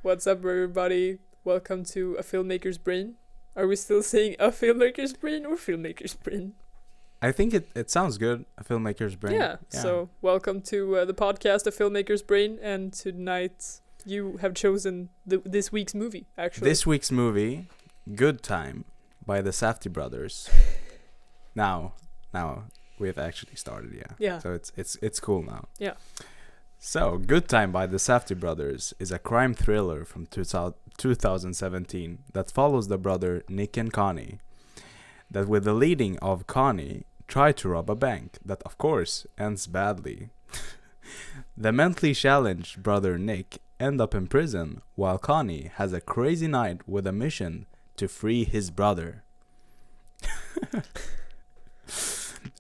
What's up, everybody? Welcome to A Filmmaker's Brain. Are we still saying A Filmmaker's Brain or Filmmaker's Brain? I think it sounds good, A Filmmaker's Brain. Yeah. So welcome to the podcast, A Filmmaker's Brain. And tonight you have chosen this week's movie, actually. This week's movie, Good Time, by the Safdie brothers. Now we've actually started, yeah. Yeah. So it's cool now. Yeah. So, Good Time by the Safdie brothers is a crime thriller from 2017 that follows the brother Nick and Connie, that with the leading of Connie try to rob a bank that of course ends badly. The mentally challenged brother Nick end up in prison while Connie has a crazy night with a mission to free his brother.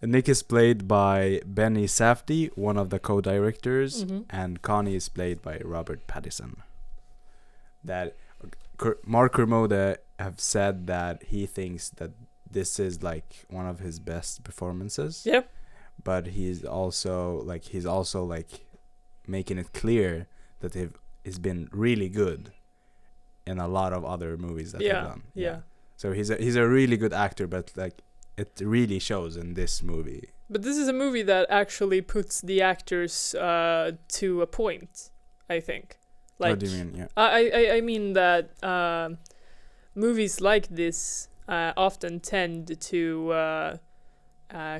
Nick is played by Benny Safdie, one of the co-directors, and Connie is played by Robert Pattinson. That Mark Kermode have said that he thinks that this is like one of his best performances. Yep. But he's also making it clear that he's been really good in a lot of other movies that he's done. Yeah. So he's a really good actor, but like it really shows in this movie. But this is a movie that actually puts the actors to a point, I think. Like, what do you mean? Yeah. I mean that movies like this often tend to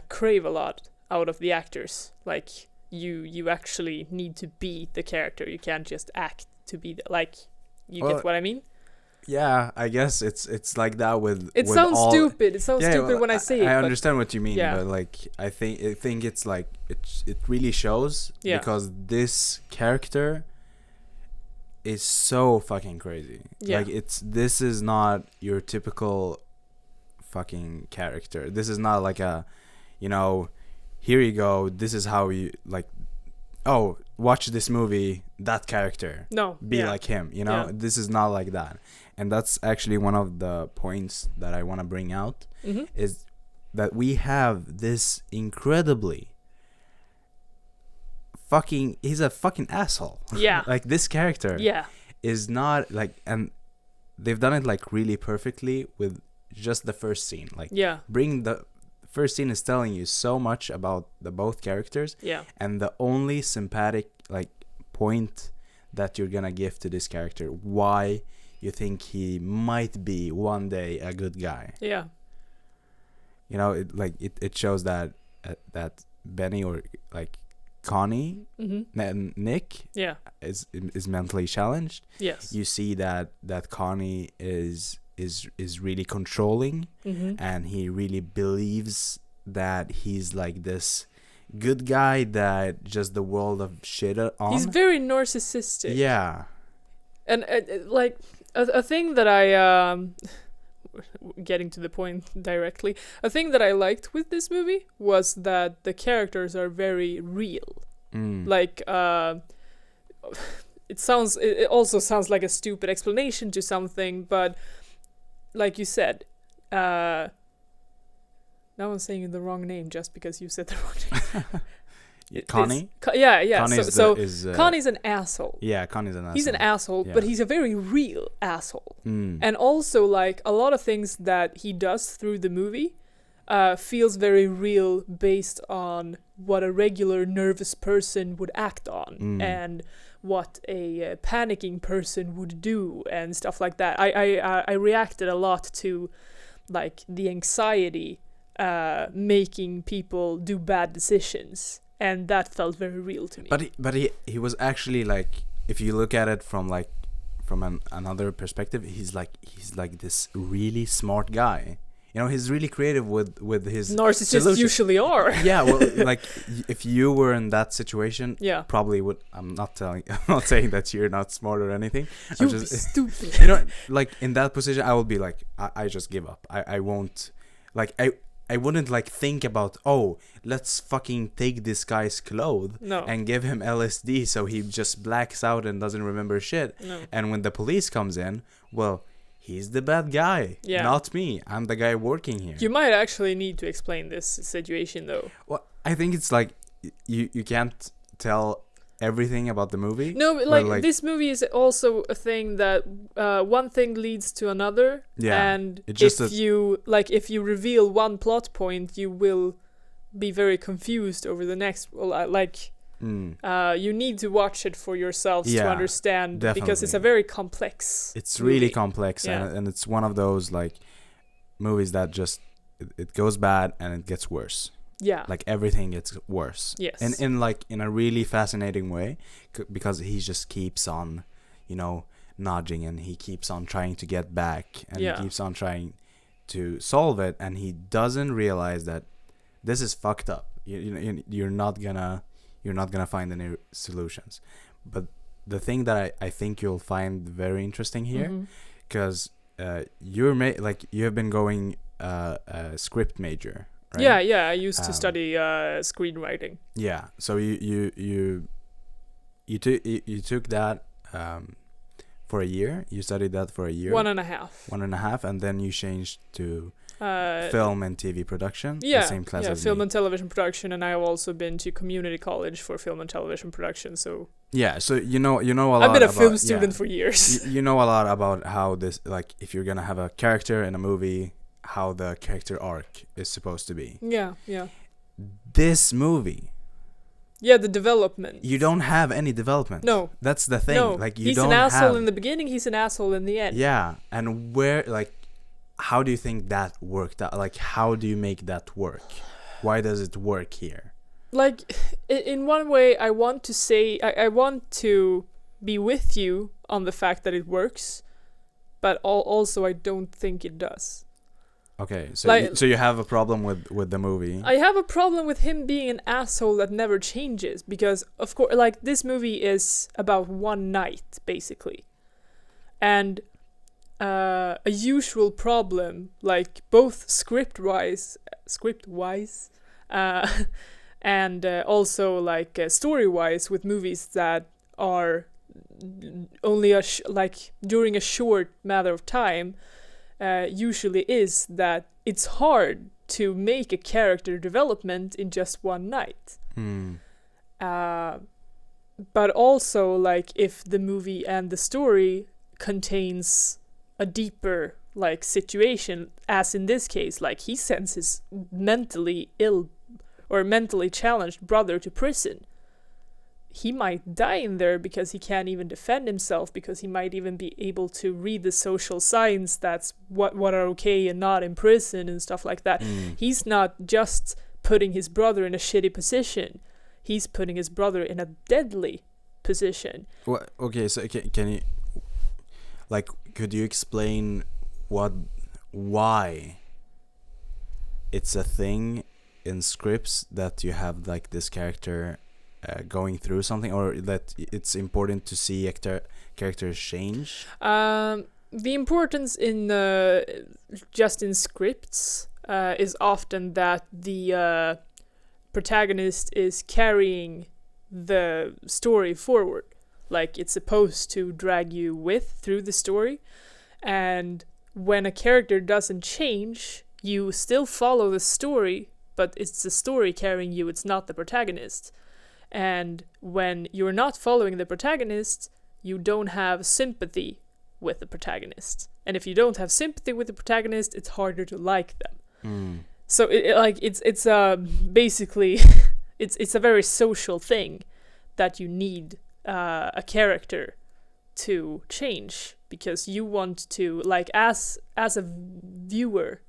crave a lot out of the actors. Like, you actually need to be the character. You can't just act to be you get what I mean? Yeah, I guess it's like that with. It sounds stupid. It sounds stupid when I say it. I understand what you mean, yeah. but like I think it's like it really shows because this character is so fucking crazy. Yeah. Like this is not your typical fucking character. This is not like a, here you go. This is how you like. Oh, watch this movie. That character. No. Be like him. Yeah. This is not like that. And that's actually one of the points that I want to bring out is that we have this incredibly he's a fucking asshole. Yeah. Like this character is not like, and they've done it like really perfectly with just the first scene. Like bring the first scene is telling you so much about the both characters. Yeah. And the only sympathetic like point that you're gonna give to this character, why you think he might be one day a good guy. Yeah. It shows that that Benny or like Connie and Nick is mentally challenged. Yes. You see that Connie is really controlling and he really believes that he's like this good guy that just the world of shit on. He's very narcissistic. Yeah. And like a thing that I getting to the point directly, a thing that I liked with this movie was that the characters are very real. Like it also sounds like a stupid explanation to something, but like you said, now I'm saying the wrong name just because you said the wrong name. Connie? Yeah. Connie's Connie's an asshole. Yeah, Connie's an asshole. He's an asshole, but he's a very real asshole. And also, like, a lot of things that he does through the movie feels very real based on what a regular nervous person would act on and what a panicking person would do and stuff like that. I reacted a lot to, like, the anxiety making people do bad decisions. And that felt very real to me. But he was actually like, if you look at it from another perspective, he's like this really smart guy. He's really creative with his narcissists usually are. Yeah, well, like if you were in that situation, probably would. I'm not saying that you're not smart or anything. You'd be stupid. Like in that position, I will be like, I just give up. I won't, like I wouldn't like think about, let's fucking take this guy's clothes and give him LSD so he just blacks out and doesn't remember shit. No. And when the police comes in, well, he's the bad guy, not me. I'm the guy working here. You might actually need to explain this situation though. Well, I think it's like you can't tell everything about the movie. No, but like this movie is also a thing that one thing leads to another. Yeah, and if you reveal one plot point, you will be very confused over the next. You need to watch it for yourselves to understand, because it's a very complex. It's movie. really complex, and it's one of those like movies that just it goes bad and it gets worse. Yeah, like everything gets worse. Yes, and in a really fascinating way, because he just keeps on, nudging, and he keeps on trying to get back, and he keeps on trying to solve it, and he doesn't realize that this is fucked up. You're not gonna find any solutions. But the thing that I think you'll find very interesting here, because you have been going a script major, right? Yeah. I used to study screenwriting. Yeah, so you took that for a year. You studied that for a year. 1.5. And then you changed to film and TV production. Yeah, the same class as film me. and television production, and I've also been to community college for film and television production. So so you know a lot. I've been a film student for years. You know a lot about how this, like, if you're gonna have a character in a movie, how the character arc is supposed to be. Yeah. This movie. Yeah, the development. You don't have any development. No. That's the thing. No. Like, he's an asshole in the beginning, he's an asshole in the end. Yeah, and how do you think that worked out? Like, how do you make that work? Why does it work here? Like, in one way, I want to say, I want to be with you on the fact that it works, but also I don't think it does. Okay, so you have a problem with the movie. I have a problem with him being an asshole that never changes, because, of course, like, this movie is about one night, basically. And a usual problem, like, both script-wise, and also, like, story-wise, with movies that are only during a short matter of time, usually is that it's hard to make a character development in just one night. But also, like, if the movie and the story contains a deeper, like, situation, as in this case, like, he sends his mentally ill or mentally challenged brother to prison. He might die in there because he can't even defend himself, because he might even be able to read the social signs that's what are okay and not in prison and stuff like that. He's not just putting his brother in a shitty position. He's putting his brother in a deadly position. Well, okay, so can you, like, could you explain why it's a thing in scripts that you have, like, this character going through something, or that it's important to see characters change? The importance in just in scripts is often that the protagonist is carrying the story forward. Like, it's supposed to drag you through the story, and when a character doesn't change, you still follow the story, but it's the story carrying you, it's not the protagonist. And when you're not following the protagonist, you don't have sympathy with the protagonist. And if you don't have sympathy with the protagonist, it's harder to like them. So it's basically it's a very social thing that you need a character to change, because you want to, like, as a viewer,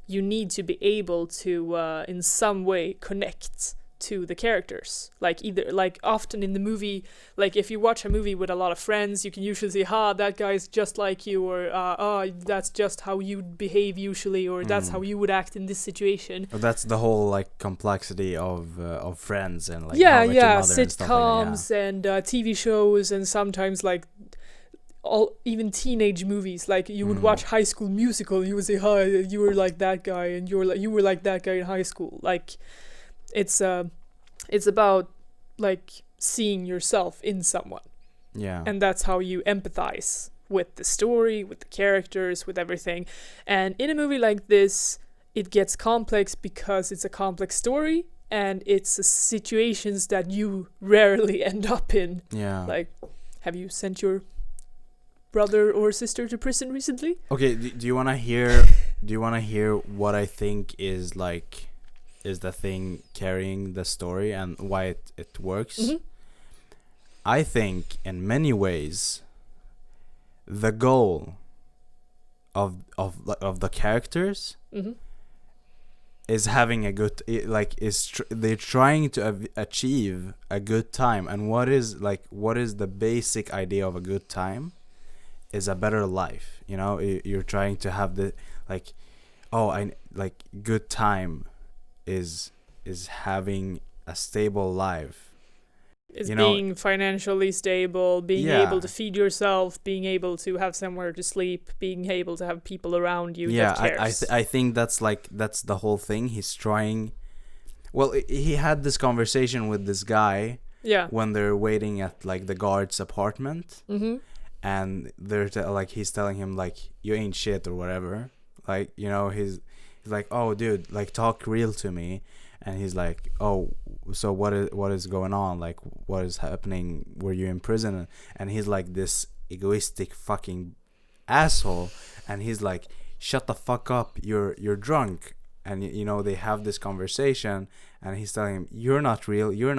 you need to be able to in some way connect to the characters. Like, either, like, often in the movie, like, if you watch a movie with a lot of friends, you can usually say, that guy's just like you, or that's just how you'd behave usually, or that's how you would act in this situation. That's the whole, like, complexity of Friends and, like, sitcoms and TV shows, and sometimes, like, even teenage movies. Like, you would watch High School Musical, you would say, you were like that guy, and you were like that guy in high school. Like, it's about, like, seeing yourself in someone. Yeah. And that's how you empathize with the story, with the characters, with everything. And in a movie like this, it gets complex because it's a complex story, and it's situations that you rarely end up in. Yeah. Like, have you sent your brother or sister to prison recently? Okay, do you want to hear do you want to hear what I think is the thing carrying the story and why it works? Mm-hmm. I think in many ways the goal of the characters Mm-hmm. is having a good they're trying to achieve a good time, and what is the basic idea of a good time is a better life. You know, you're trying to have the good time is having a stable life. It's You know, being financially stable, being Yeah. able to feed yourself, being able to have somewhere to sleep, being able to have people around you yeah, that cares. I think that's the whole thing. He's trying. Well, he had this conversation with this guy Yeah. when they're waiting at the guard's apartment, Mm-hmm. and they're he's telling him you ain't shit or whatever. He's like, oh dude, talk real to me. And he's like, oh, so what is going on? What is happening? Were you in prison? And he's like this egoistic fucking asshole. And he's like, shut the fuck up. You're drunk. And they have this conversation. And he's telling him, you're not real. You're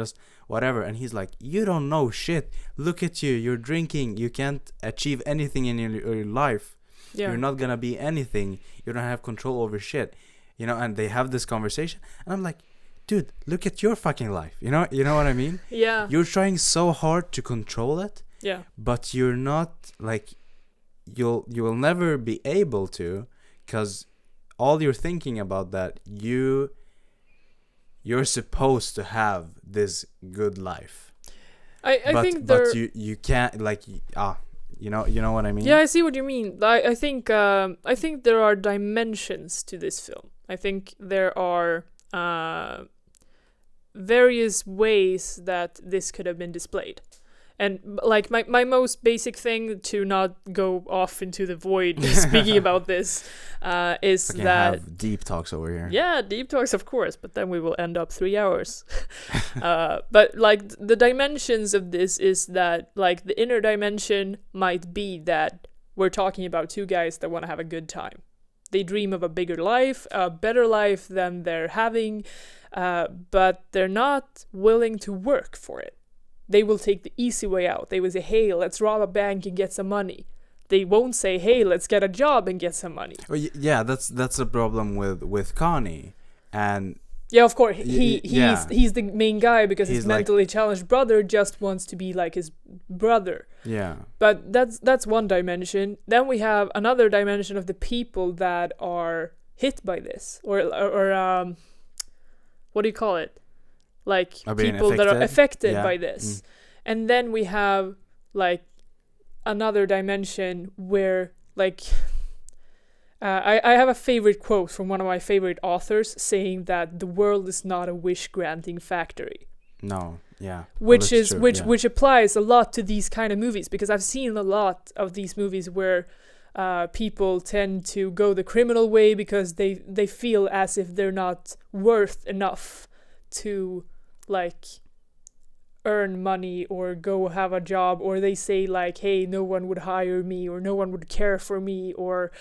just whatever. And he's like, you don't know shit. Look at you. You're drinking. You can't achieve anything in your life. Yeah. You're not gonna be anything. You don't have control over shit. And they have this conversation, and I'm like, dude, look at your fucking life. You know what I mean? Yeah. You're trying so hard to control it, Yeah. but you're not you'll never be able to, because all you're thinking about that you're supposed to have this good life. I think there. But you can't you know what I mean? Yeah, I see what you mean. I think there are dimensions to this film. I think there are various ways that this could have been displayed. And my most basic thing, to not go off into the void speaking about this, is I can that have deep talks over here. yeah, deep talks, of course, but then we will end up 3 hours. But the dimensions of this is that the inner dimension might be that we're talking about two guys that want to have a good time. They dream of a bigger life, a better life than they're having, but they're not willing to work for it. They will take the easy way out. They will say, hey, let's rob a bank and get some money. They won't say, hey, let's get a job and get some money. Well, yeah, that's a problem with Connie. And yeah, of course, he's the main guy because his He's mentally challenged brother just wants to be like his brother. yeah, But that's one dimension. Then we have another dimension of the people that are hit by this, or what do you call it? Are being People that are affected Yeah. by this. And then we have another dimension where I have a favorite quote from one of my favorite authors saying that the world is not a wish granting factory. No, yeah. Which Well, is that's true, which yeah. which applies a lot to these kind of movies, because I've seen a lot of these movies where people tend to go the criminal way because they feel as if they're not worth enough to earn money or go have a job, or they say hey, no one would hire me, or no one would care for me, or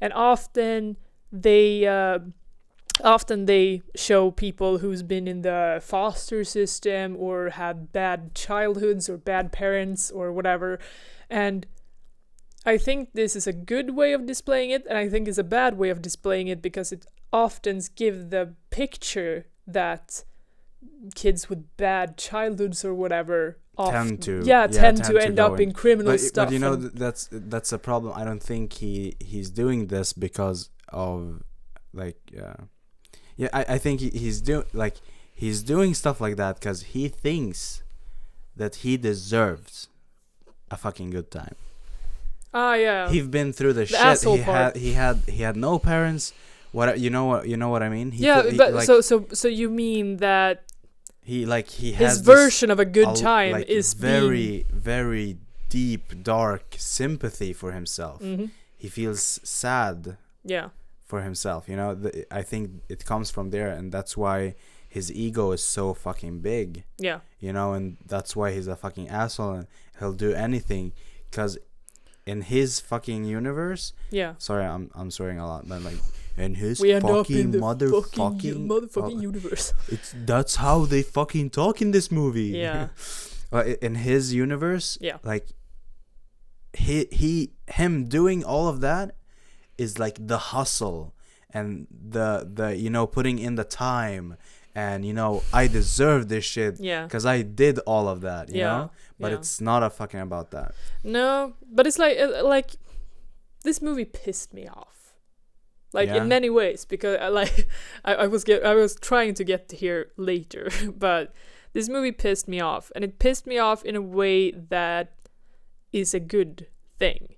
and often they show people who's been in the foster system or had bad childhoods or bad parents or whatever. And I think this is a good way of displaying it, and I think it's a bad way of displaying it because it often gives the picture that kids with bad childhoods or whatever tend to end up in criminal stuff. But that's a problem. I don't think he's doing this because of I think he's doing stuff like that because he thinks that he deserves a fucking good time. Yeah. He's been through the shit. asshole part. He had no parents. You know what I mean? So you mean that he his has version of a good time is very very deep dark sympathy for himself. Mm-hmm. He feels sad Yeah. for himself, you know. I think it comes from there, and that's why his ego is so fucking big. Yeah. You know, and that's why he's a fucking asshole, and he'll do anything, because in his fucking universe. Yeah. Sorry, I'm swearing a lot, but like in his we end up fucking in the motherfucking universe. That's how they fucking talk in this movie. Yeah. Well, in his universe, Yeah. like him doing all of that is like the hustle and the you know, putting in the time, and you know, I deserve this shit because I did all of that, you know. But it's not a fucking about that. No, but it's like this movie pissed me off, like in many ways, because I was trying to get here later, but this movie pissed me off, and it pissed me off in a way that is a good thing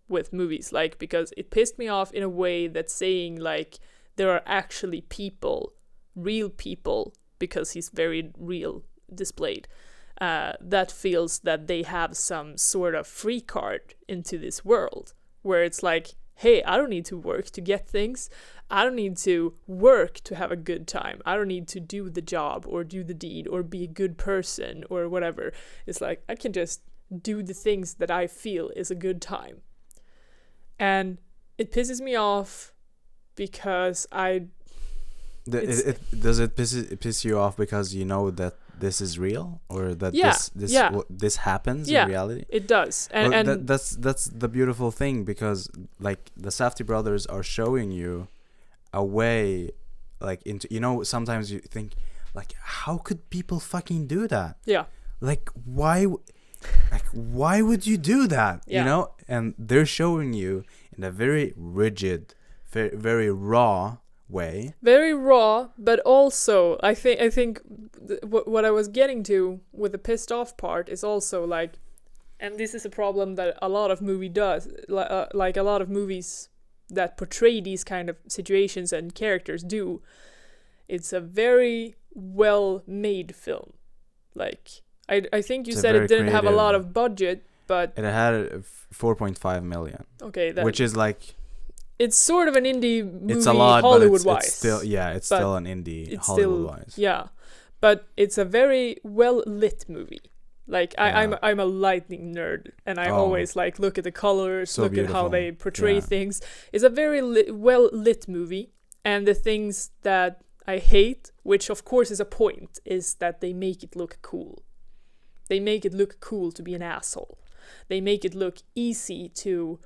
with movies, like, because it pissed me off in a way that's saying like there are actually people, real people, because he's very real displayed, that feels that they have some sort of free card into this world, where it's like, hey, I don't need to work to get things. I don't need to work to have a good time. I don't need to do the job or do the deed or be a good person or whatever. It's like, I can just do the things that I feel is a good time. And it pisses me off because does it piss you off because you know that this is real, or that this happens in reality? It does. And that's the beautiful thing, because like the Safdie brothers are showing you a way, like, into, you know, sometimes you think like, how could people fucking do that? Yeah. Like, why would you do that? You know? And they're showing you in a very rigid, very raw way. Very raw, but also I think what I was getting to with the pissed off part is also like, and this is a problem that a lot of movie does, like a lot of movies that portray these kind of situations and characters do. It's a very well made film. Like, I think you said it didn't have a lot of budget, but it had 4.5 million. Okay, which is like, it's sort of an indie movie. It's a lot, Hollywood-wise. It's still, it's still an indie Hollywood-wise. Yeah, but it's a very well lit movie. Like, I'm a lightning nerd, and I always like look at the colors, look beautiful. At how they portray things. It's a very well lit movie, and the things that I hate, which of course is a point, is that they make it look cool. They make it look cool to be an asshole. They make it look easy to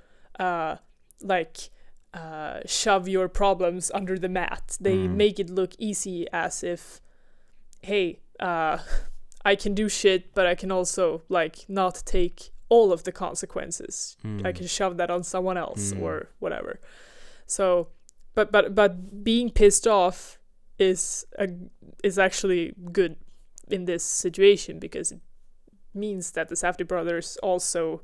shove your problems under the mat. They make it look easy, as if, hey, I can do shit, but I can also like not take all of the consequences. I can shove that on someone else or whatever. So, but being pissed off is actually good in this situation, because it means that the Safdie brothers also,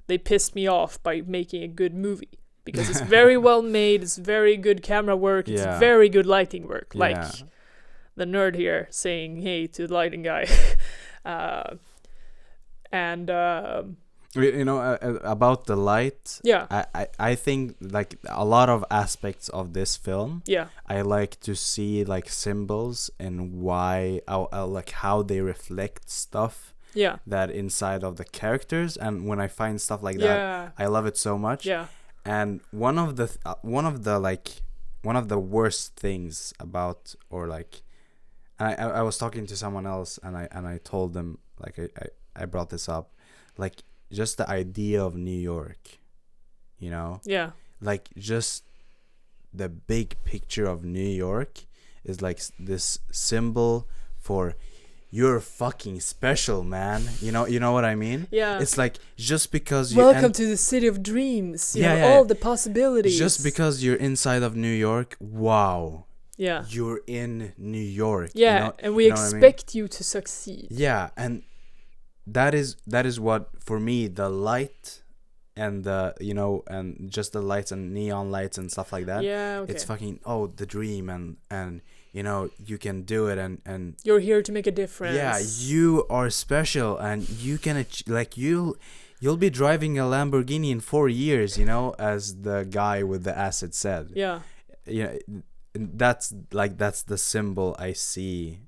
they pissed me off by making a good movie, because it's very well made, it's very good camera work, it's very good lighting work, like the nerd here saying hey to the lighting guy. You know, about the light, I think like a lot of aspects of this film, I like to see like symbols and why, like how they reflect stuff that inside of the characters, and when I find stuff like that, I love it so much. And one of the worst things about, or like, I was talking to someone else, and I told them, like, I brought this up, like, just the idea of New York, you know, like just the big picture of New York is like this symbol for, you're fucking special, man. You know what I mean? Yeah. It's like, just because you welcome to the city of dreams. You know, all the possibilities. Just because you're inside of New York, wow. Yeah. You're in New York. Yeah, you know, and we expect you to succeed. Yeah, and that is what, for me, the light and the, you know, and just the lights and neon lights and stuff like that. Yeah, okay. It's fucking, the dream, and you know, you can do it, and you're here to make a difference. Yeah, you are special, and you can like you'll be driving a Lamborghini in 4 years, you know, as the guy with the acid said. Yeah. that's the symbol I see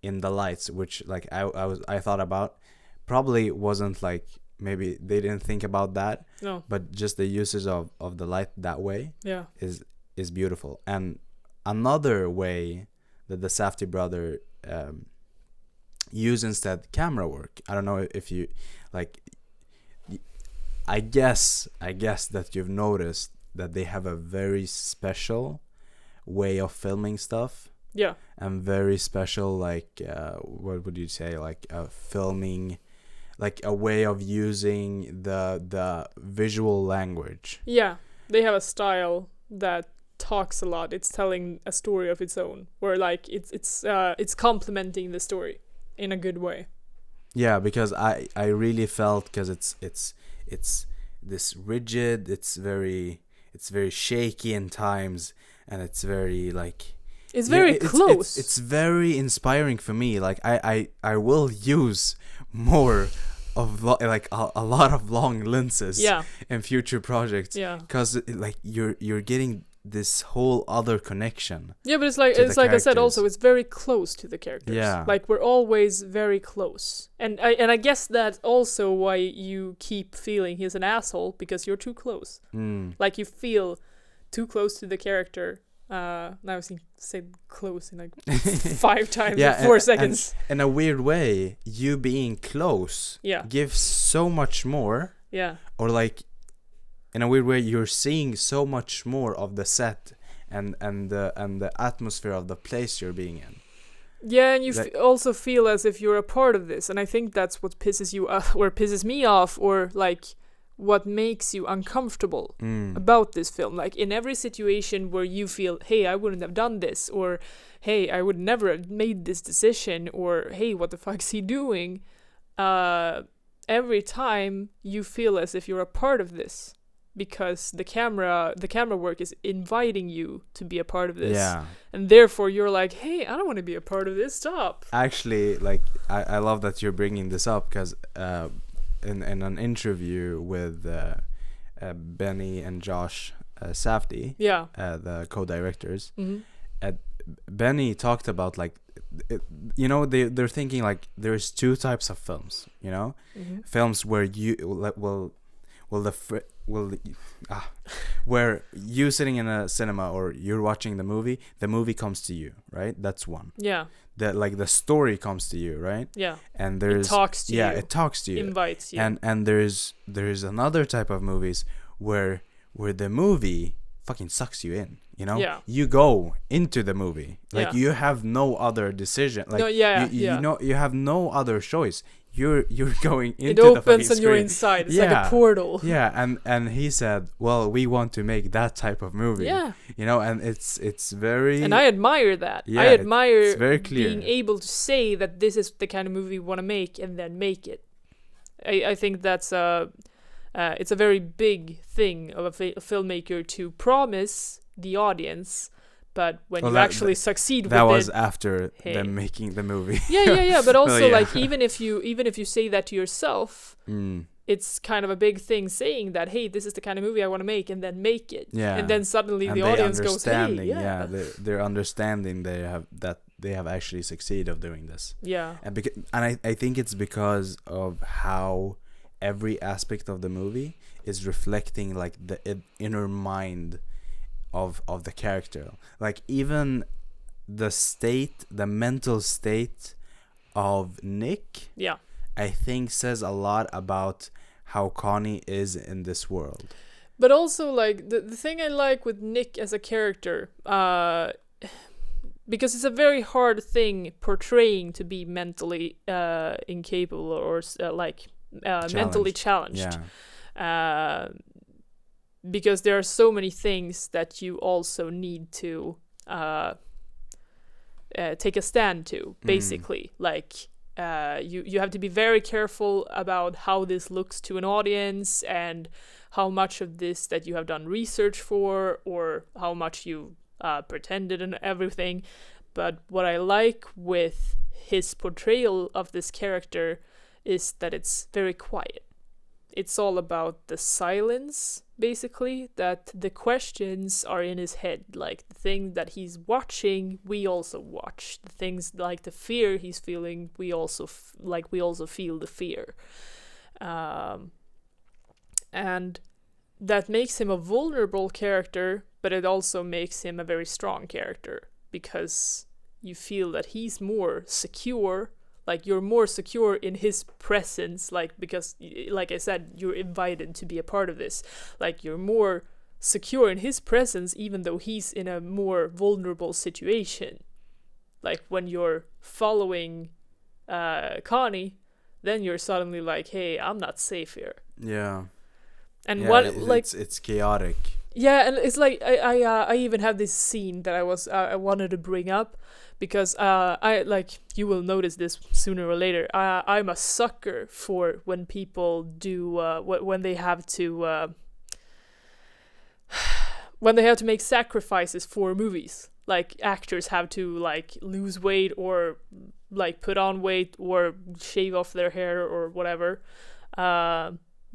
in the lights, which like I thought about. Probably wasn't like, maybe they didn't think about that. No. But just the usage of the light that way Yeah. is beautiful. And another way that the Safdie brother use instead camera work. I don't know if you like. I guess that you've noticed that they have a very special way of filming stuff. Yeah. And very special, like what would you say, like filming, like a way of using the visual language. Yeah, they have a style that talks a lot. It's telling a story of its own, where like it's complementing the story in a good way. Yeah, because I really felt, because it's this rigid, it's very shaky in times, and it's very like, it's very close. It's very inspiring for me. Like I will use more of like a lot of long lenses in future projects. Yeah, because like you're getting this whole other connection. Yeah, but it's like I said, also it's very close to the characters. Yeah, like we're always very close, and I guess that's also why you keep feeling he's an asshole, because you're too close. Like you feel too close to the character. Now I've said close in like 5 times in 4 seconds. And in a weird way, you being close gives so much more. Yeah. Or like, in a weird way, you're seeing so much more of the set and the atmosphere of the place you're being in. Yeah, and you also feel as if you're a part of this, and I think that's what pisses you off, or pisses me off, or like what makes you uncomfortable about this film. Like in every situation where you feel, hey, I wouldn't have done this, or hey, I would never have made this decision, or hey, what the fuck's he doing? Every time you feel as if you're a part of this, because the camera work is inviting you to be a part of this. Yeah. And therefore you're like, hey, I don't want to be a part of this, stop. Actually, like I love that you're bringing this up, because in an interview with Benny and Josh Safdie, the co-directors, Benny talked about like, they're thinking like there's 2 types of films, films where you where you sitting in a cinema or you're watching the movie comes to you, right? That's one. Yeah. That like the story comes to you, right? Yeah. And there's it talks to you. Yeah, it talks to you. Invites you. And there's another type of movies where the movie fucking sucks you in, Yeah. You go into the movie. Like you have no other decision. Like you have no other choice. You're going into the fucking screen. It opens and you're inside. It's like a portal. Yeah, and he said, well, we want to make that type of movie. Yeah. And it's very... And I admire that. Yeah, I admire it's very clear. Being able to say that this is the kind of movie we want to make and then make it. I think that's it's a very big thing of a filmmaker to promise the audience, but when you actually succeed with it, that was after them making the movie. Yeah. But also, like even if you say that to yourself, it's kind of a big thing saying that, hey, this is the kind of movie I want to make, and then make it. Yeah. And then suddenly the audience goes, hey, yeah. They're understanding they have actually succeeded of doing this. Yeah. And I think it's because of how every aspect of the movie is reflecting like the inner mind of the character. Like even the mental state of Nick, I think says a lot about how Connie is in this world. But also like the thing I like with Nick as a character, because it's a very hard thing portraying to be mentally incapable or mentally challenged. Yeah. Because there are so many things that you also need to take a stand to, basically. Like you have to be very careful about how this looks to an audience, and how much of this that you have done research for, or how much you pretended and everything. But what I like with his portrayal of this character is that it's very quiet. it's all about the silence, basically, that the questions are in his head. Like, the thing that he's watching, we also watch. The things like the fear he's feeling, we also feel the fear. And that makes him a vulnerable character, but it also makes him a very strong character, because you feel that he's more secure. Like, you're more secure in his presence, like, because, like I said, you're invited to be a part of this. Like, you're more secure in his presence, even though he's in a more vulnerable situation. Like, when you're following Connie, then you're suddenly like, hey, I'm not safe here. Yeah. And yeah, what, like, it's chaotic. Yeah, and it's like I even have this scene that I wanted to bring up, because I, like, you will notice this sooner or later. I'm a sucker for when people do when they have to make sacrifices for movies. Like, actors have to, like, lose weight, or, like, put on weight, or shave off their hair, or whatever.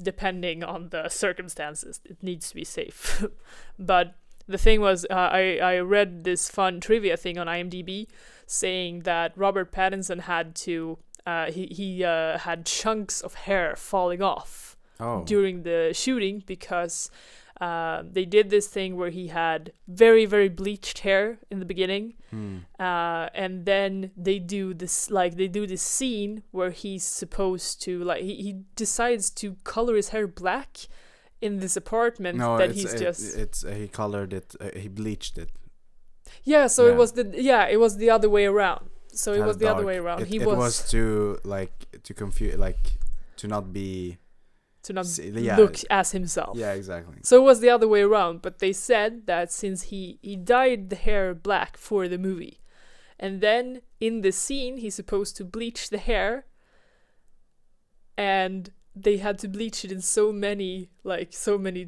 Depending on the circumstances, it needs to be safe. But the thing was, I read this fun trivia thing on IMDb saying that Robert Pattinson had to he had chunks of hair falling off during the shooting, because they did this thing where he had very, very bleached hair in the beginning, and then they do this scene where he's supposed to, like, he decides to color his hair black in this apartment he colored it, he bleached it. Yeah, so it was the other way around. So it was the other way around. It was to, like, to confuse, like, to not be, to not look as himself. Yeah, exactly. So it was the other way around, but they said that since he dyed the hair black for the movie, and then in the scene he's supposed to bleach the hair, and they had to bleach it in so many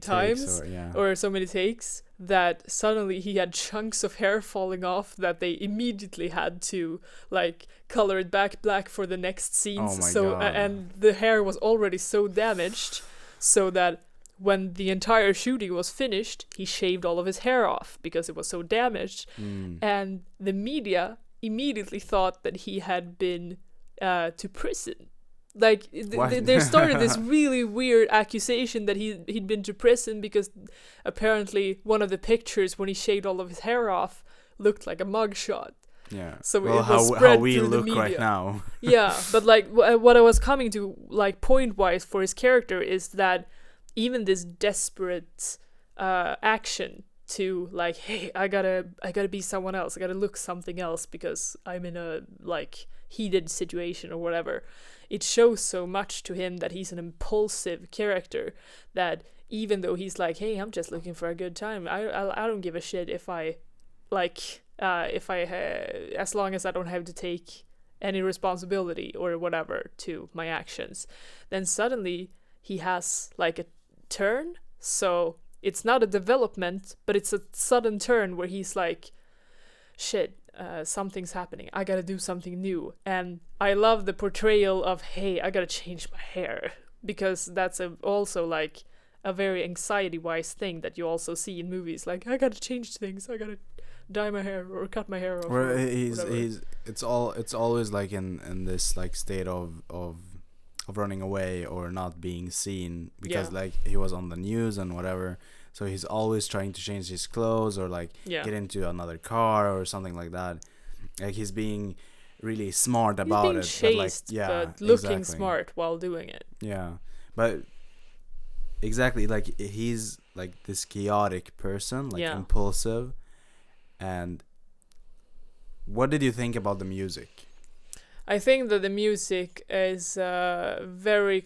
times, or so many takes, that suddenly he had chunks of hair falling off that they immediately had to, like, color it back black for the next scenes. God. And the hair was already so damaged, so that when the entire shooting was finished, he shaved all of his hair off because it was so damaged. And the media immediately thought that he had been to prison. Like, there started this really weird accusation that he'd been to prison, because apparently one of the pictures when he shaved all of his hair off looked like a mugshot. Yeah. So it was spread how we through look the media. right now. Yeah, but, like, what I was coming to, like, point-wise for his character is that even this desperate action to, like, hey, I gotta be someone else, I gotta look something else because I'm in a, like, heated situation or whatever. It shows so much to him that he's an impulsive character, that even though he's like, hey, I'm just looking for a good time, I don't give a shit if I, like, as long as I don't have to take any responsibility or whatever to my actions, then suddenly he has, like, a turn. So it's not a development, but it's a sudden turn where he's like, shit, something's happening, I gotta do something new. And I love the portrayal of, hey, I gotta change my hair, because that's also, like, a very anxiety-wise thing that you also see in movies. Like, I gotta change things, I gotta dye my hair or cut my hair off. Or it's always, like, in this, like, state of running away or not being seen, because like, he was on the news and whatever. So he's always trying to change his clothes, or, like, get into another car or something like that. Like, he's being really smart about it. Chased, but looking smart while doing it. Yeah, but exactly, like, he's, like, this chaotic person, like, impulsive. And what did you think about the music? I think that the music is very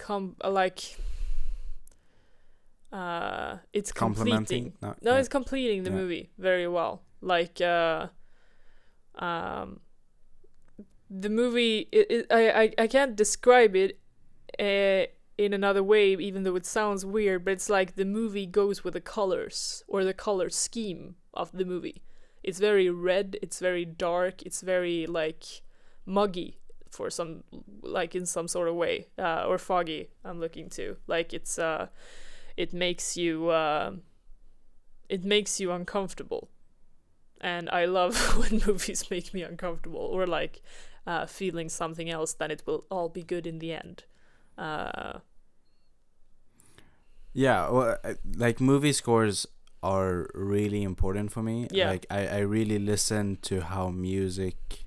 it's completing. It's completing the movie very well. Like, the movie, I can't describe it in another way, even though it sounds weird, but it's like the movie goes with the colors, or the color scheme of the movie. It's very red, it's very dark, it's very, like, muggy. for some, like in some sort of way, or foggy. I'm looking to, like, it's it makes you uncomfortable, and I love when movies make me uncomfortable, or like feeling something else. Then it will all be good in the end. Yeah, well, like movie scores are really important for me. Yeah. Like I really listen to how music,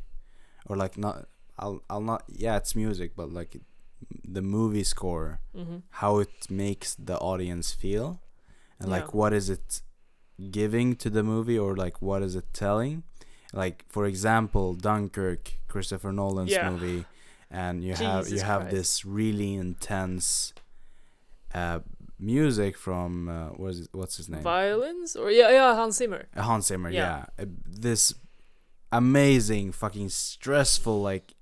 or like not, I'll not, yeah, it's music, but like the movie score, how it makes the audience feel, and like what is it giving to the movie, or like what is it telling. Like, for example, Dunkirk, Christopher Nolan's movie, and you have this really intense music from what's his name? Violins, or Hans Zimmer. Hans Zimmer, yeah. This amazing, fucking stressful, like,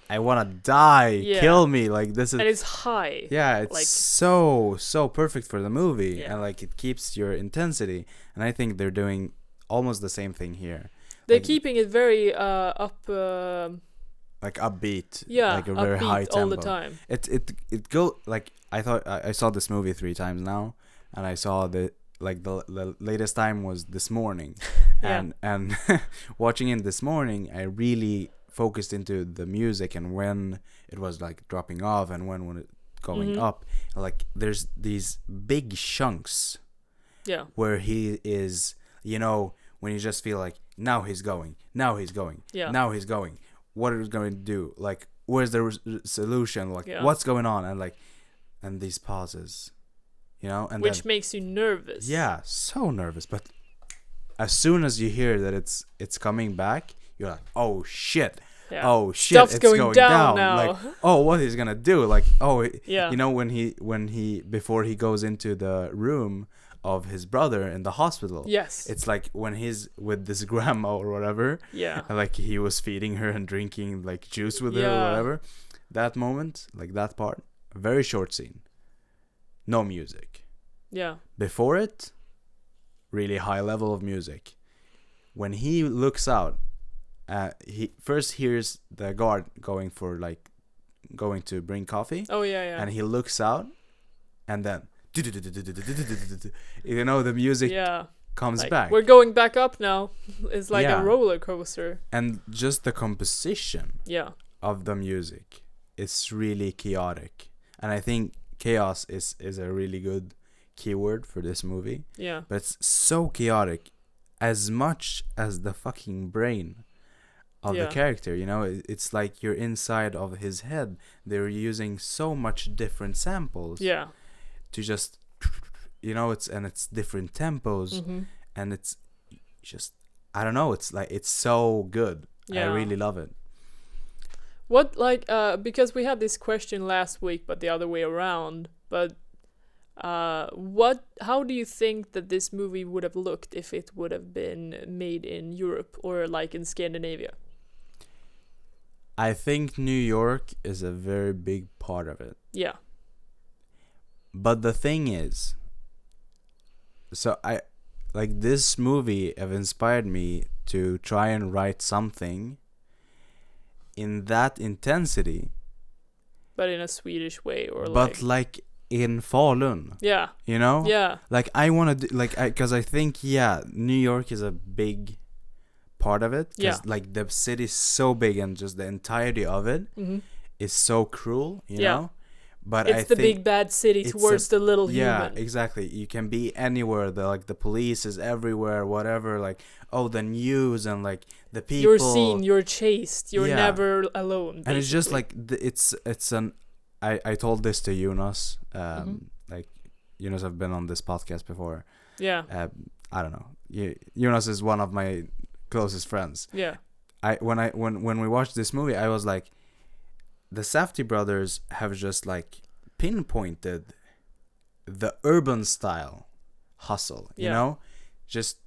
I wanna die, kill me, like, this is. And it's high. Yeah, it's like, so perfect for the movie, and like it keeps your intensity. And I think they're doing almost the same thing here. They're like, keeping it very up. Like upbeat, yeah, like a very high tempo all the time. It go like, I thought I saw this movie 3 times now, and I saw the latest time was this morning, and watching it this morning, I really focused into the music and when it was like dropping off and when it going up. Like there's these big chunks, where he is, you know, when you just feel like now he's going, now he's going. What are we going to do? Like, where's the solution? Like, what's going on? And like, and these pauses, you know, and which then, makes you nervous. Yeah, so nervous. But as soon as you hear that it's coming back, you're like, oh shit, oh shit, stuff's it's going down now. Like, oh, what he's gonna do? Like, oh, you know, when he before he goes into the room of his brother in the hospital. Yes. It's like when he's with this grandma or whatever. Yeah. And like he was feeding her and drinking like juice with her or whatever. That moment, like that part, very short scene. No music. Yeah. Before it, really high level of music. When he looks out, he first hears the guard going to bring coffee. Oh yeah. And he looks out, and then you know, the music comes like, back. We're going back up now. It's like a roller coaster. And just the composition of the music, it's really chaotic. And I think chaos is a really good keyword for this movie. Yeah. But it's so chaotic, as much as the fucking brain of the character, you know. It's like you're inside of his head. They're using so much different samples. Yeah. To just, you know, it's different tempos, and it's just, I don't know, it's like, it's so good. I really love it. What, like, because we had this question last week, but the other way around, but how do you think that this movie would have looked if it would have been made in Europe or like in Scandinavia? I think New York is a very big part of it. Yeah. But the thing is, so I, like, this movie have inspired me to try and write something in that intensity. But in a Swedish way, or but like in Falun. Yeah. You know? Yeah. Like I want to do, like, because I think, New York is a big part of it. Because like the city is so big and just the entirety of it is so cruel, you know? But it's the big bad city towards the little human. Yeah, exactly. You can be anywhere. The police is everywhere, whatever. Like, oh, the news and like the people. You're seen. You're chased. You're never alone. Basically. And it's just like it's an. I told this to Jonas. Like, Jonas have been on this podcast before. Yeah. I don't know. Jonas is one of my closest friends. Yeah. When we watched this movie, I was like, the Safdie brothers have just like pinpointed the urban style hustle, you know? Just,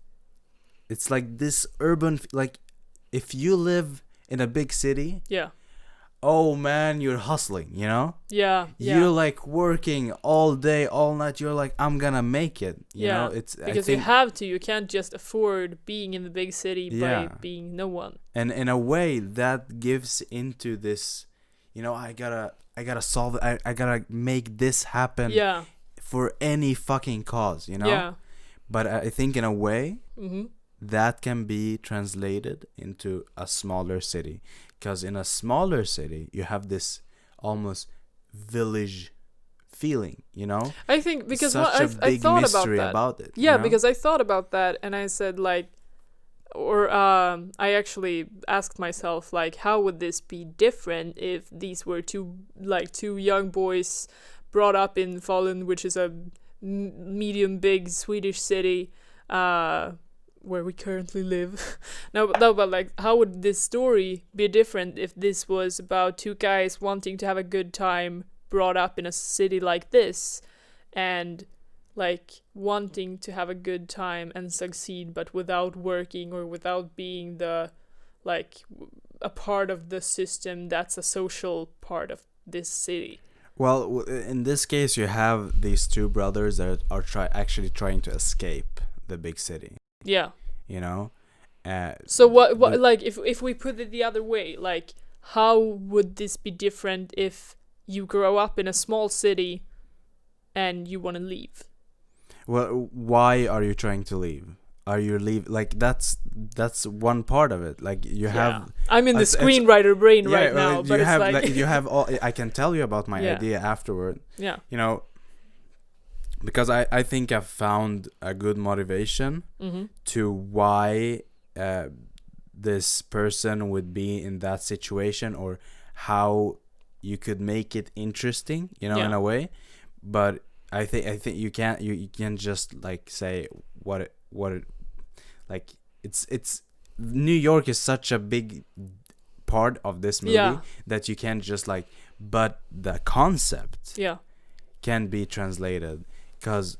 it's like this urban, like if you live in a big city, oh man, you're hustling, you know? Yeah. You're like working all day, all night. You're like, I'm gonna make it. You know, it's because you have to. You can't just afford being in the big city by being no one. And in a way, that gives into this, you know, I gotta solve it. I gotta make this happen. Yeah. For any fucking cause, you know. Yeah. But I think in a way, mm-hmm. that can be translated into a smaller city. Because in a smaller city, you have this almost village feeling, you know? I think because I thought mystery about it. Yeah, you know? because I thought about that and I said like, or I actually asked myself like, how would this be different if these were two young boys brought up in Falun, which is a medium big Swedish city, where we currently live. no, but like, how would this story be different if this was about two guys wanting to have a good time, brought up in a city like this, and like wanting to have a good time and succeed, but without working or without being the like a part of the system that's a social part of this city. Well, in this case, you have these two brothers that are actually trying to escape the big city. Yeah. You know? So what like if we put it the other way, like how would this be different if you grow up in a small city and you want to leave? Well, why are you trying to leave? Are you like that's one part of it. Like you have I'm in the screenwriter brain right now, but have, it's like you have all. I can tell you about my idea afterward. Yeah. You know, because I think I've found a good motivation to why this person would be in that situation, or how you could make it interesting, you know, in a way. But I think you can't just like say what it like it's New York is such a big part of this movie that you can't just like, but the concept can be translated, because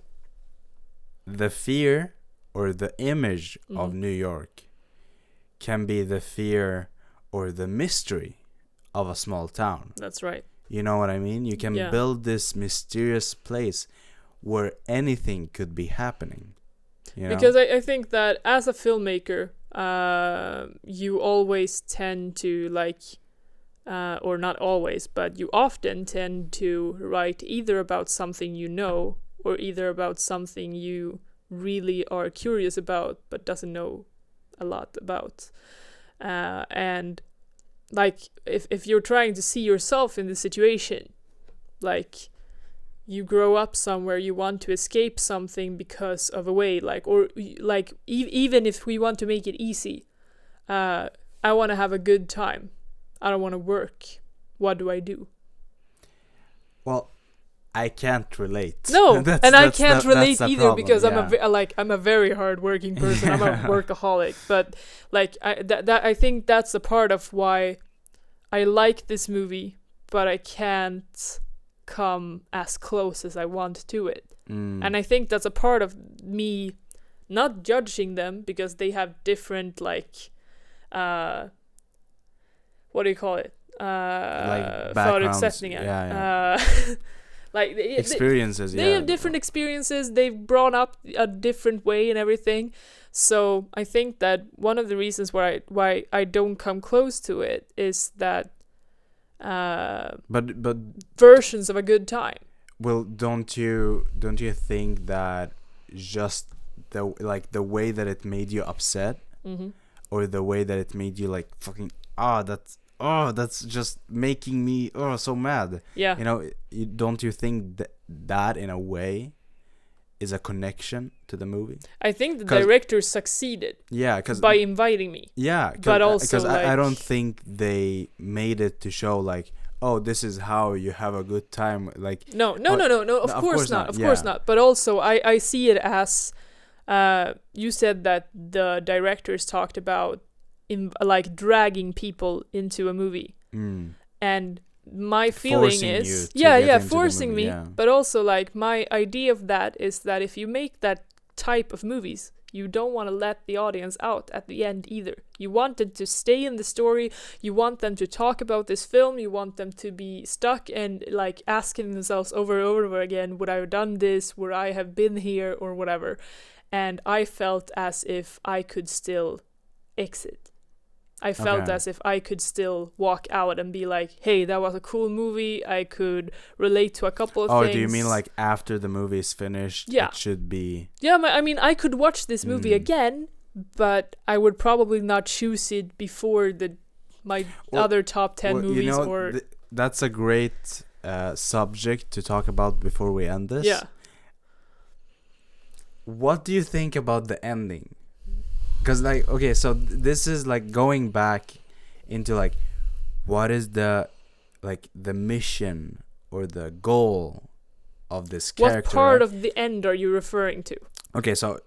the fear or the image of New York can be the fear or the mystery of a small town. That's right. You know what I mean? You can build this mysterious place where anything could be happening. You know? Because I think that as a filmmaker, you always tend to like, or not always, but you often tend to write either about something you know, or either about something you really are curious about but doesn't know a lot about. And like if you're trying to see yourself in the situation, like you grow up somewhere, you want to escape something because of a way, like, or like even if we want to make it easy, I want to have a good time, I don't want to work, what do I do? Well, I can't relate. No, I can't relate either, problem, because I'm a very hard-working person. I'm a workaholic, but like I think that's a part of why I like this movie, but I can't come as close as I want to it. And I think that's a part of me not judging them, because they have different like what do you call it? Like backgrounds. Like experiences. They have different experiences. They've brought up a different way and everything. So I think that one of the reasons why I don't come close to it is that but versions of a good time. Well, don't you think that just the way that it made you upset, or the way that it made you like fucking that's just making me so mad. Yeah. You know, don't you think that in a way is a connection to the movie? I think the director succeeded. Yeah, by inviting me. Yeah, but also because like, I don't think they made it to show like, oh, this is how you have a good time. Like no. Of course not. Of course not. But also, I see it as you said that the directors talked about in like dragging people into a movie, and my feeling is forcing me. But also like my idea of that is that if you make that type of movies, you don't want to let the audience out at the end either. You want them to stay in the story. You want them to talk about this film. You want them to be stuck and like asking themselves over and over again, would I have done this? Would I have been here or whatever? And I felt as if I could still exit. I felt as if I could still walk out and be like, hey, that was a cool movie. I could relate to a couple of things. Oh, do you mean like after the movie is finished, it should be... Yeah, I mean, I could watch this movie again, but I would probably not choose it before my other top 10 movies. You know, that's a great subject to talk about before we end this. Yeah. What do you think about the ending? Because like, okay, so this is like going back into like, what is the mission or the goal of this character? What part of the end are you referring to? Okay, so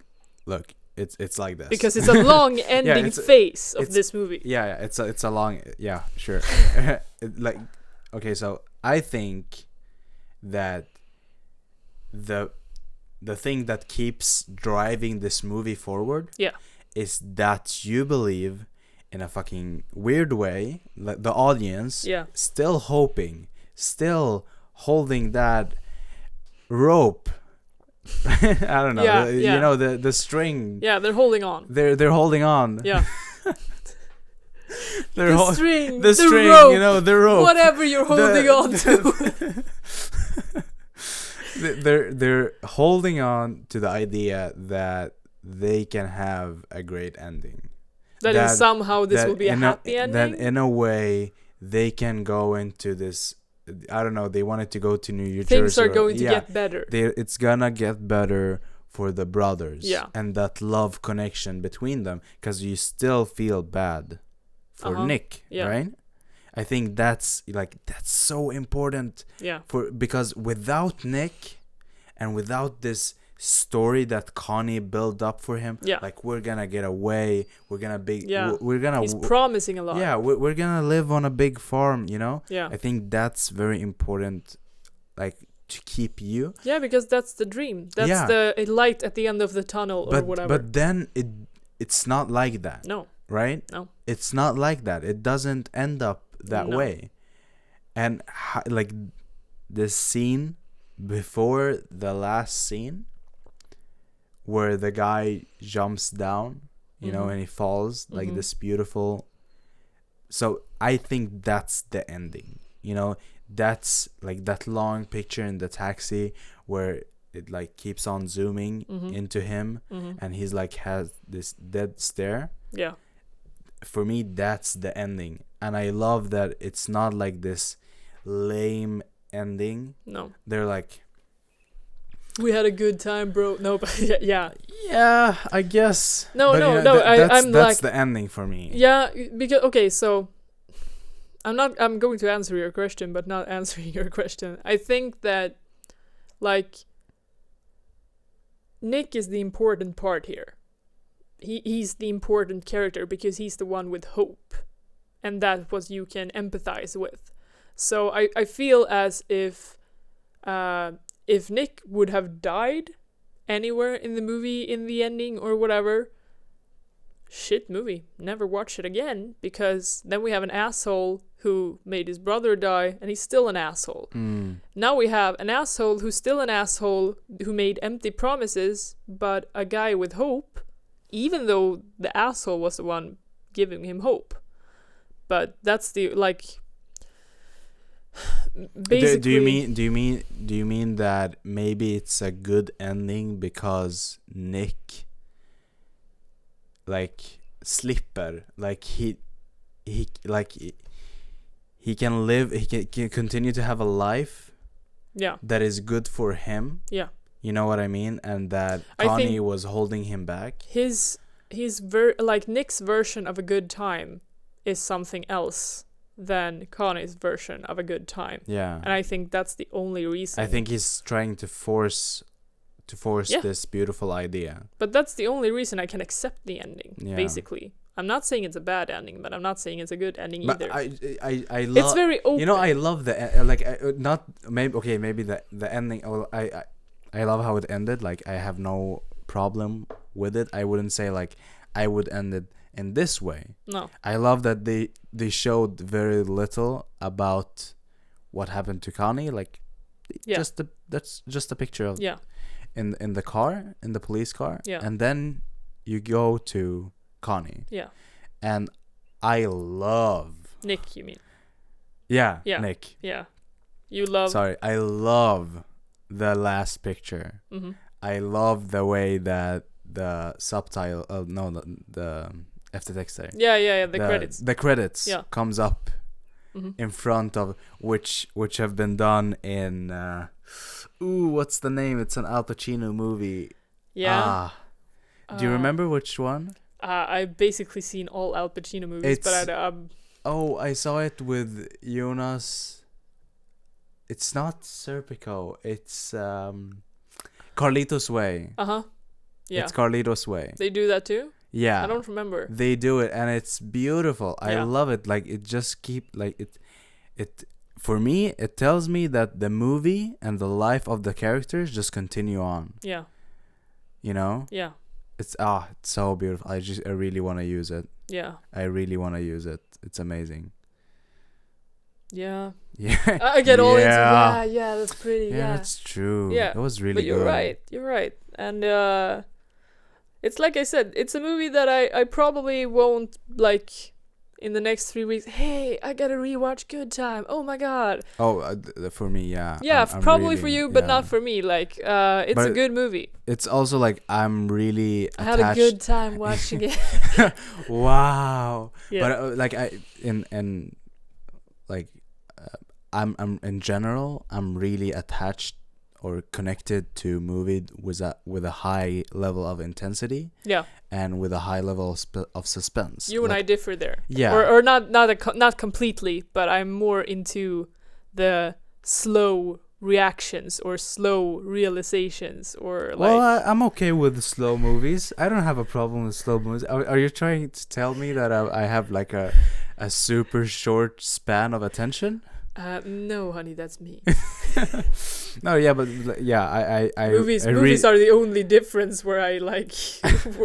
look, it's like this. Because it's a long ending phase of this movie. Yeah, it's a long, yeah, sure. Like, okay, so I think that the thing that keeps driving this movie forward is that you believe in a fucking weird way, like the audience still hoping, still holding that rope. I don't know, you know, the string. Yeah, they're holding on. They're holding on. Yeah. The string, rope, you know, the rope. Whatever you're holding on to. They're holding on to the idea that they can have a great ending. That somehow this will be a happy ending. That in a way they can go into this, I don't know, they wanted to go to New Jersey. Things are going to get better. It's gonna get better for the brothers. Yeah. And that love connection between them. Because you still feel bad for Nick, right? I think that's so important. Yeah. Because without Nick and without this story that Connie built up for him, like, we're gonna get away, we're gonna he's promising a lot. Yeah, we're gonna live on a big farm, you know. I think that's very important, like, to keep you. Yeah, because that's the dream, that's the light at the end of the tunnel, or whatever. But then it's not like that. No. Right? No, it's not like that. It doesn't end up that way. And like this scene before the last scene where the guy jumps down, you know, and he falls, like this beautiful. So I think that's the ending, you know. That's like that long picture in the taxi where it like keeps on zooming into him, and he's like has this dead stare. Yeah, for me that's the ending. And I love that it's not like this lame ending. No, they're like, we had a good time, bro. No, but yeah, I guess. No, that's like, the ending for me. Yeah, because so I'm going to answer your question, but not answering your question. I think that, like, Nick is the important part here. He's the important character because he's the one with hope, and that's what you can empathize with. So I feel as if Nick would have died anywhere in the movie, in the ending or whatever, shit movie, never watch it again, because then we have an asshole who made his brother die and he's still an asshole. Now we have an asshole who's still an asshole, who made empty promises, but a guy with hope, even though the asshole was the one giving him hope. But that's the, like, basically. Do you mean that maybe it's a good ending because Nick, like, slipper, like he can live, he can continue to have a life that is good for him, you know what I mean, and that Connie was holding him back. His like Nick's version of a good time is something else than Connie's version of a good time. And I think that's the only reason. I think he's trying to force this beautiful idea. But that's the only reason I can accept the ending, basically. I'm not saying it's a bad ending, but I'm not saying it's a good ending either. I love, it's very open. You know, I love the maybe the ending. I love how it ended. Like, I have no problem with it. I wouldn't say like I would end it in this way. No. I love that they showed very little about what happened to Connie. Like, that's just a picture of in the car, in the police car. Yeah. And then you go to Connie. Yeah. And I love Nick, you mean? Yeah. Nick. Yeah. You love. Sorry, I love the last picture. Mm-hmm. I love the way that the subtitle. The efter texter. Yeah. The credits. The credits comes up in front of which have been done in. What's the name? It's an Al Pacino movie. Yeah. Do you remember which one? I've basically seen all Al Pacino movies, but I saw it with Jonas. It's not Serpico. It's Carlitos Way. Yeah. It's Carlitos Way. They do that too? Yeah. I don't remember. They do it, and it's beautiful. I love it. Like, it just it for me, it tells me that the movie and the life of the characters just continue on. Yeah. You know? Yeah. It's so beautiful. I really want to use it. Yeah. I really want to use it. It's amazing. Yeah. Yeah. I get all into that's pretty. Yeah, that's true. Yeah. It was really but you're good. You're right. And it's like I said, it's a movie that I probably won't like in the next 3 weeks. Hey, I gotta rewatch Good Time. Oh my god. Oh, for me, yeah. Yeah, I'm probably really, for you, but not for me. Like, it's a good movie. It's also like I'm really attached. I had a good time watching it. Wow. Yeah. But like I'm in general, I'm really attached or connected to movie with a high level of intensity. Yeah. And with a high level of suspense. You and I differ there. Yeah. Or not completely, but I'm more into the slow reactions or slow realizations or like. Well, I'm okay with slow movies. I don't have a problem with slow movies. Are you trying to tell me that I have like a super short span of attention? No, honey, that's me. No, yeah, but yeah, movies are the only difference where I like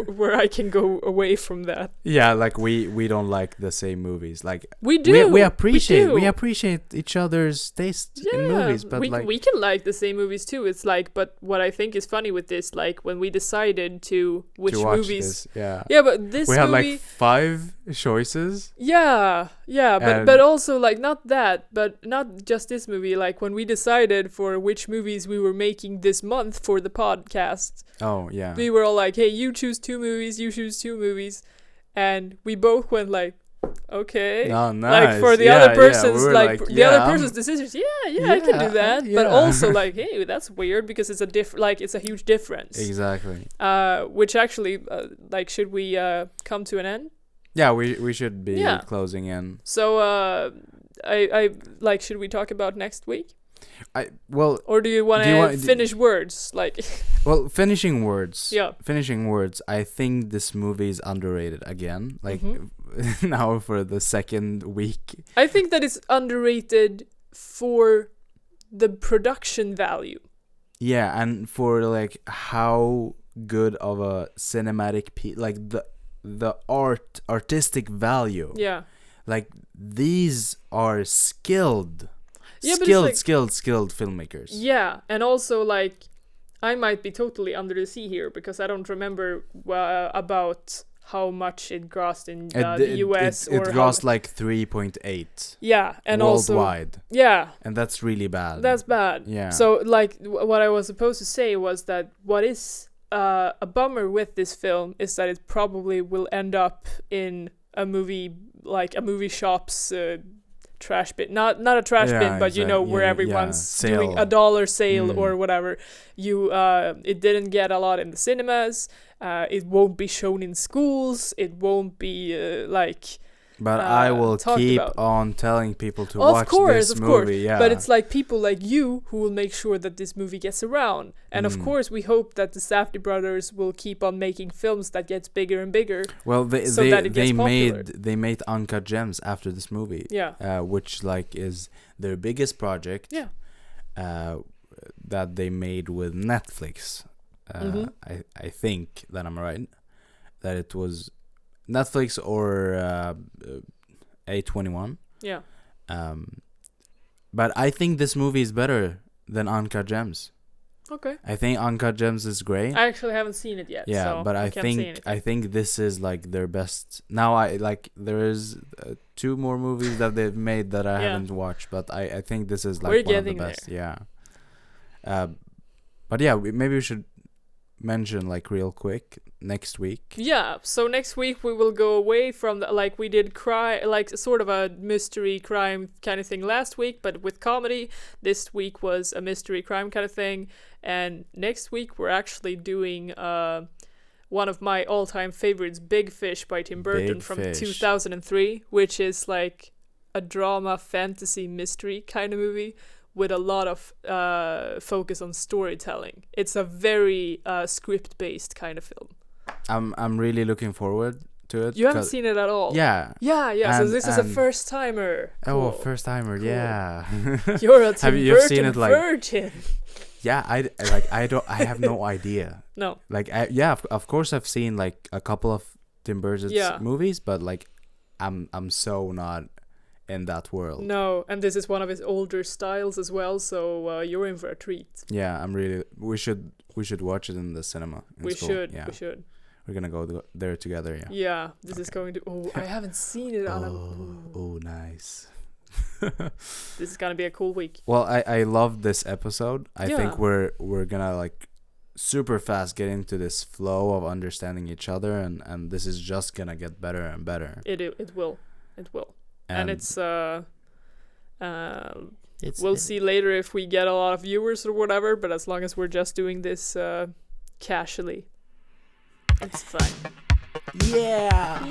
where I can go away from that. Yeah, like we don't like the same movies. Like we do. We appreciate each other's taste in movies, but we can like the same movies too. It's like, but what I think is funny with this, like when we decided to watch movies, this, but this we movie, had like 5 choices. Yeah, but also like not just this movie. Like when we decided for which movies we were making this month for the podcast. Oh yeah. We were all like, "Hey, you choose 2 movies, you choose 2 movies," and we both went like, "Okay." Oh, nice. Like for the other person's we other person's decisions. Yeah, I can do that. Yeah. But also like, hey, that's weird because it's it's a huge difference. Exactly. Which actually, like, should we come to an end? Yeah, we should be closing in. So, I like, should we talk about next week? Or do you want to finish words? Like, well, finishing words. Yeah. Finishing words. I think this movie is underrated again. Like now for the second week. I think that it's underrated for the production value. Yeah, and for like how good of a cinematic like the artistic value. Yeah. Like these are skilled filmmakers. Yeah, and also like I might be totally under the sea here because I don't remember about how much it grossed in the US. It grossed like 3.8. Yeah, and worldwide. Also, yeah, and that's really bad. That's bad. Yeah. So like what I was supposed to say was that what is a bummer with this film is that it probably will end up in a movie shop's trash bin, not a trash bin, but where everyone's doing $1 sale or whatever. It didn't get a lot in the cinemas. It won't be shown in schools. It won't be But I will keep on telling people to watch this movie. Yeah. But it's like people like you who will make sure that this movie gets around. And of course, we hope that the Safdie brothers will keep on making films that gets bigger and bigger. Well, they made Uncut Gems after this movie. Yeah. Which like is their biggest project. Yeah. That they made with Netflix. I think that I'm right, that it was Netflix or A21. Yeah. But I think this movie is better than Uncut Gems. Okay. I think Uncut Gems is great. I actually haven't seen it yet. Yeah, so but I think this is like their best. Now there is 2 more movies that they've made that I haven't watched, but I think this is like We're one of the getting best. There. Yeah. But yeah, maybe we should mention like real quick next week. Yeah, so next week we will go away from like we did like sort of a mystery crime kind of thing last week, but with comedy. This week was a mystery crime kind of thing, and next week we're actually doing one of my all-time favorites, Big Fish by Tim Burton from 2003, which is like a drama fantasy mystery kind of movie with a lot of focus on storytelling. It's a very script-based kind of film. I'm really looking forward to it. You haven't seen it at all? Yeah. Yeah. So this is a first-timer. Cool. Oh, first-timer, cool. Yeah. You're a Tim Burton seen it, virgin. Yeah, I have no idea. No. Like, of course I've seen like a couple of Tim Burton's movies, but like I'm so not in that world. No, and this is one of his older styles as well, so you're in for a treat. Yeah, we should watch it in the cinema. We should. We're gonna go there together. Yeah. Yeah, this is going to. Oh, I haven't seen it on. Oh, nice. This is gonna be a cool week. Well, I love this episode. I think we're gonna like super fast get into this flow of understanding each other, and this is just gonna get better and better. It will. And it's we'll see later if we get a lot of viewers or whatever, but as long as we're just doing this casually, it's fine. Yeah.